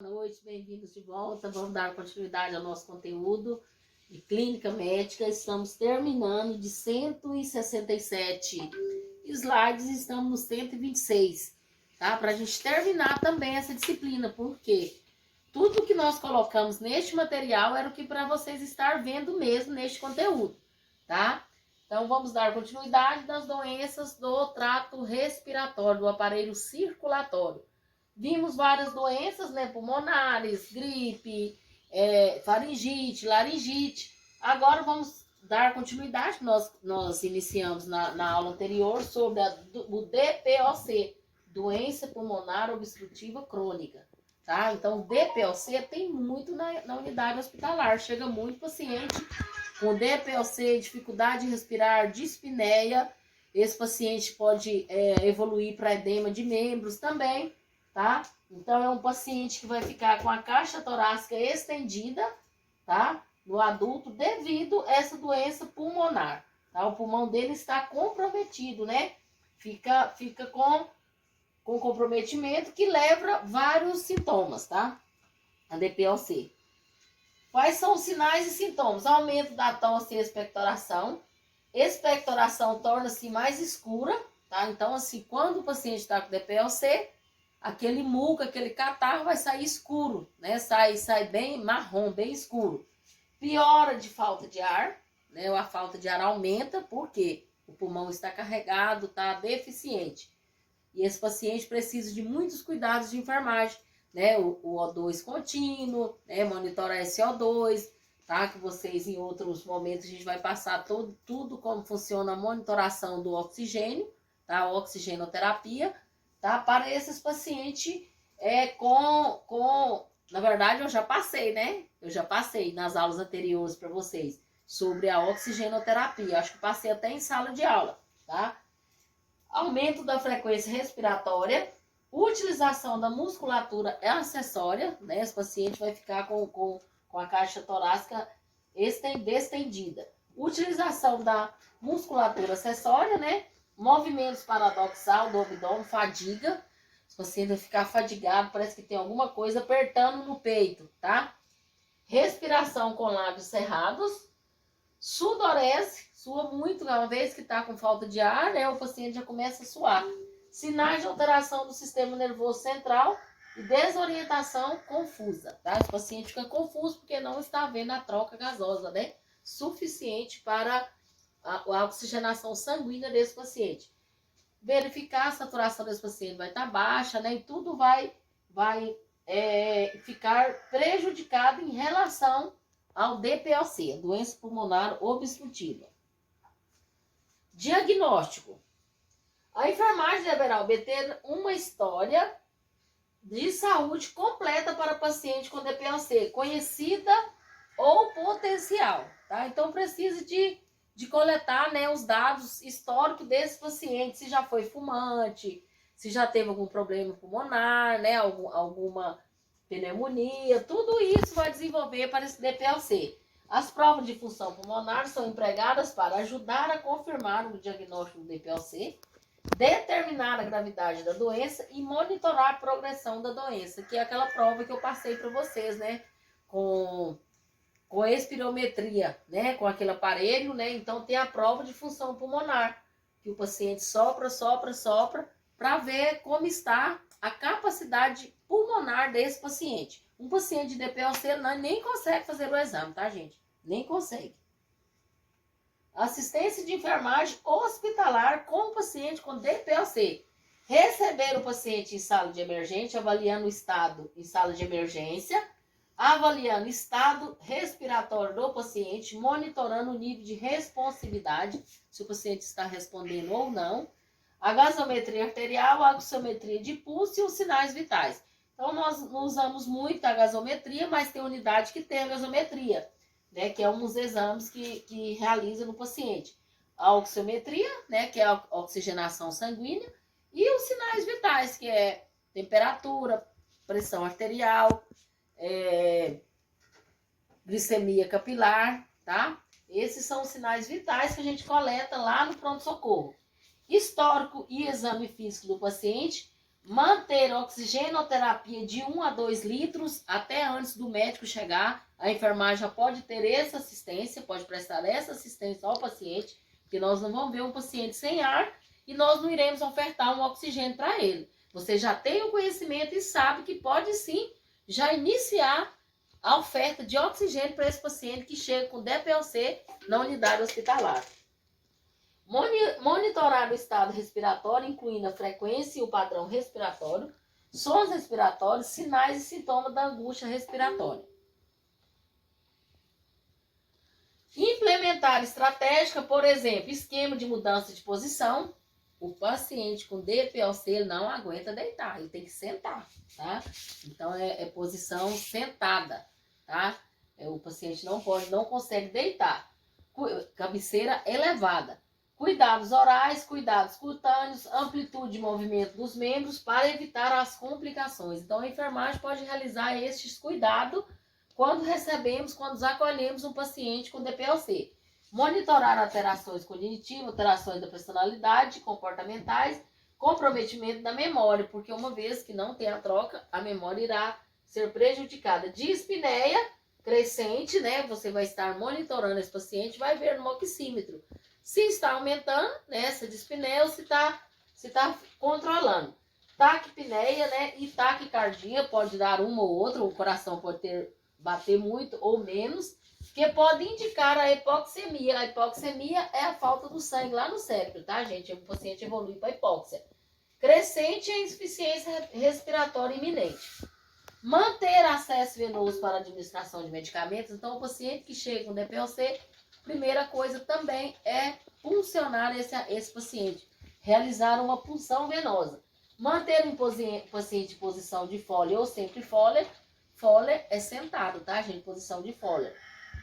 Boa noite, bem-vindos de volta. Vamos dar continuidade ao nosso conteúdo de clínica médica. Estamos terminando de 167 slides e estamos no 126, tá? Para a gente terminar também essa disciplina, porque tudo que nós colocamos neste material era o que para vocês estar vendo mesmo neste conteúdo, tá? Então, vamos dar continuidade das doenças do trato respiratório, do aparelho circulatório. Vimos várias doenças, né, pulmonares, gripe, faringite, laringite. Agora vamos dar continuidade, nós iniciamos na aula anterior sobre o DPOC, doença pulmonar obstrutiva crônica. Tá? Então, o DPOC tem muito na unidade hospitalar, chega muito paciente com DPOC, dificuldade de respirar, dispneia. Esse paciente pode evoluir para edema de membros também, tá? Então, é um paciente que vai ficar com a caixa torácica estendida, tá? No adulto, devido a essa doença pulmonar, tá? O pulmão dele está comprometido, né? Fica com comprometimento que leva vários sintomas, tá? A DPOC. Quais são os sinais e sintomas? Aumento da tosse e expectoração. Expectoração torna-se mais escura, tá? Então, assim, quando o paciente está com DPOC, aquele muco, aquele catarro vai sair escuro, né? Sai bem marrom, bem escuro. Piora de falta de ar, né? A falta de ar aumenta, porque o pulmão está carregado, está deficiente. E esse paciente precisa de muitos cuidados de enfermagem, né? O O2 contínuo, né? Monitorar esse O2, tá? Que vocês em outros momentos a gente vai passar tudo como funciona a monitoração do oxigênio, tá? A oxigenoterapia, tá? Para esses pacientes na verdade eu já passei, né? Eu já passei nas aulas anteriores para vocês sobre a oxigenoterapia. Acho que passei até em sala de aula, tá? Aumento da frequência respiratória, utilização da musculatura acessória, né? Esse paciente vai ficar com a caixa torácica destendida. Utilização da musculatura acessória, né? Movimentos paradoxal do abdômen, fadiga. Esse paciente vai ficar fadigado, parece que tem alguma coisa apertando no peito, tá? Respiração com lábios cerrados. Sudorese, sua muito, uma vez que está com falta de ar, né, o paciente já começa a suar. Sinais de alteração do sistema nervoso central e desorientação confusa, tá? O paciente fica confuso porque não está vendo a troca gasosa, né? Suficiente para a oxigenação sanguínea desse paciente. Verificar a saturação desse paciente vai estar baixa, né? E tudo vai ficar prejudicado em relação ao DPOC, doença pulmonar obstrutiva. Diagnóstico. A enfermagem deverá obter uma história de saúde completa para paciente com DPOC, conhecida ou potencial, tá? Então, precisa de coletar, né, os dados históricos desse paciente, se já foi fumante, se já teve algum problema pulmonar, né, alguma pneumonia, tudo isso vai desenvolver para esse DPOC. As provas de função pulmonar são empregadas para ajudar a confirmar o diagnóstico do DPOC, determinar a gravidade da doença e monitorar a progressão da doença, que é aquela prova que eu passei para vocês, né, com espirometria, né, com aquele aparelho, né, então tem a prova de função pulmonar, que o paciente sopra, para ver como está a capacidade pulmonar desse paciente. Um paciente de DPOC nem consegue fazer o exame, tá, gente? Nem consegue. Assistência de enfermagem hospitalar com o paciente com DPOC. Receber o paciente em sala de emergência, avaliando o estado em sala de emergência, avaliando o estado respiratório do paciente, monitorando o nível de responsividade, se o paciente está respondendo ou não, a gasometria arterial, a oximetria de pulso e os sinais vitais. Então, nós não usamos muito a gasometria, mas tem unidade que tem a gasometria, né, que é um dos exames que realiza no paciente. A oxiometria, né, que é a oxigenação sanguínea, e os sinais vitais, que é temperatura, pressão arterial, glicemia capilar, tá? Esses são os sinais vitais que a gente coleta lá no pronto-socorro. Histórico e exame físico do paciente, Manter oxigenoterapia de 1 a 2 litros até antes do médico chegar. A enfermagem já pode ter essa assistência, pode prestar essa assistência ao paciente, porque nós não vamos ver um paciente sem ar e nós não iremos ofertar um oxigênio para ele. Você já tem o conhecimento e sabe que pode sim já iniciar a oferta de oxigênio para esse paciente que chega com DPLC na unidade hospitalar. Monitorar o estado respiratório, incluindo a frequência e o padrão respiratório, sons respiratórios, sinais e sintomas da angústia respiratória. Implementar estratégia, por exemplo, esquema de mudança de posição. O paciente com DPLC ele não aguenta deitar, ele tem que sentar, tá? Então é posição sentada, tá? O paciente não consegue deitar. Cabeceira elevada. Cuidados orais, cuidados cutâneos, amplitude de movimento dos membros para evitar as complicações. Então, a enfermagem pode realizar estes cuidados quando acolhemos um paciente com DPLC. Monitorar alterações cognitivas, alterações da personalidade, comportamentais, comprometimento da memória, porque uma vez que não tem a troca, a memória irá ser prejudicada. Dispneia crescente, né? Você vai estar monitorando esse paciente, vai ver no oxímetro. Se está aumentando, né, essa dispneia, ou se está controlando. Taquipneia, né, e taquicardia, pode dar uma ou outra, o coração pode bater muito ou menos, que pode indicar a hipoxemia. A hipoxemia é a falta do sangue lá no cérebro, tá, gente? O paciente evolui para hipóxia. Crescente é insuficiência respiratória iminente. Manter acesso venoso para administração de medicamentos. Então, o paciente que chega com DPLC, primeira coisa também é puncionar esse paciente, realizar uma punção venosa. Manter o paciente em posição de Foley ou sempre Foley. Foley é sentado, tá, gente? Posição de Foley.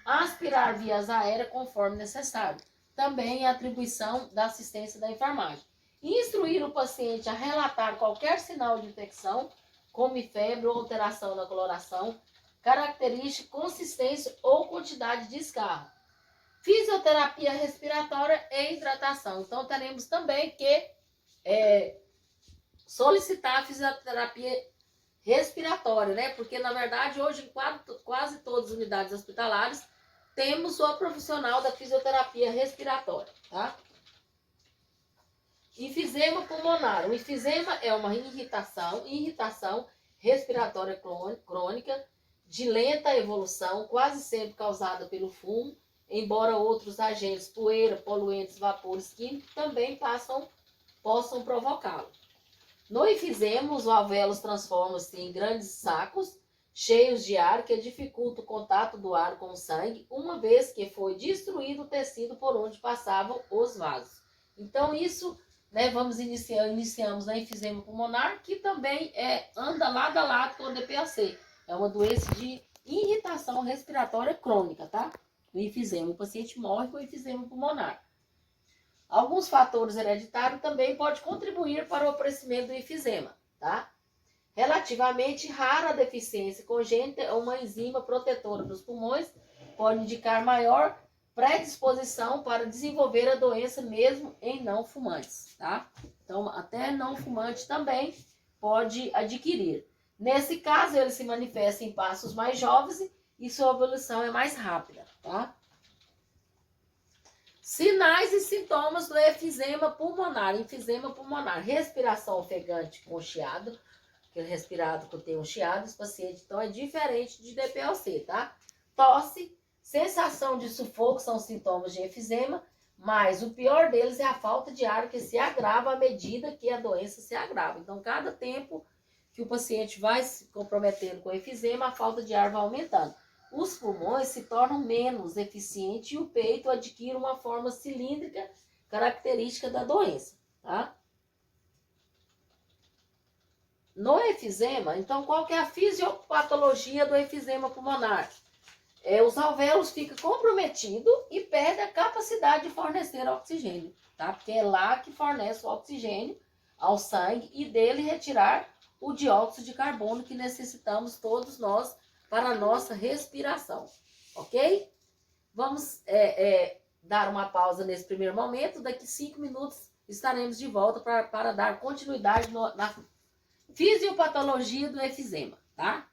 Aspirar vias aéreas conforme necessário. Também a atribuição da assistência da enfermagem. Instruir o paciente a relatar qualquer sinal de infecção, como febre ou alteração na coloração, característica, consistência ou quantidade de escarro. Fisioterapia respiratória e hidratação. Então, teremos também que solicitar a fisioterapia respiratória, né? Porque, na verdade, hoje, em quase todas as unidades hospitalares, temos o profissional da fisioterapia respiratória, tá? Enfisema pulmonar. O enfisema é uma irritação respiratória crônica de lenta evolução, quase sempre causada pelo fumo, embora outros agentes, poeira, poluentes, vapores químicos, também possam provocá-lo. No enfisema, os alvéolos transformam-se em grandes sacos, cheios de ar, que dificultam o contato do ar com o sangue, uma vez que foi destruído o tecido por onde passavam os vasos. Então, isso, né, iniciamos na enfisema pulmonar, que também anda lado a lado com o DPLC. É uma doença de irritação respiratória crônica, tá? O enfisema. O paciente morre com enfisema pulmonar. Alguns fatores hereditários também podem contribuir para o aparecimento do enfisema, tá? Relativamente rara a deficiência congênita, uma enzima protetora dos pulmões pode indicar maior predisposição para desenvolver a doença mesmo em não fumantes, tá? Então, até não fumante também pode adquirir. Nesse caso, ele se manifesta em passos mais jovens e sua evolução é mais rápida, tá? Sinais e sintomas do enfisema pulmonar. Enfisema pulmonar, respiração ofegante com chiado, aquele respirado que tem um chiado, esse paciente, então, é diferente de DPLC, tá? Tosse, sensação de sufoco são sintomas de enfisema, mas o pior deles é a falta de ar, que se agrava à medida que a doença se agrava. Então, cada tempo que o paciente vai se comprometendo com enfisema, a falta de ar vai aumentando. Os pulmões se tornam menos eficientes e o peito adquire uma forma cilíndrica, característica da doença, tá? No enfisema, então, qual que é a fisiopatologia do enfisema pulmonar? Os alvéolos ficam comprometidos e perdem a capacidade de fornecer oxigênio, tá? Porque é lá que fornece o oxigênio ao sangue e dele retirar o dióxido de carbono que necessitamos todos nós para a nossa respiração, ok? Vamos dar uma pausa nesse primeiro momento. Daqui 5 minutos estaremos de volta para dar continuidade Fisiopatologia do efizema, tá?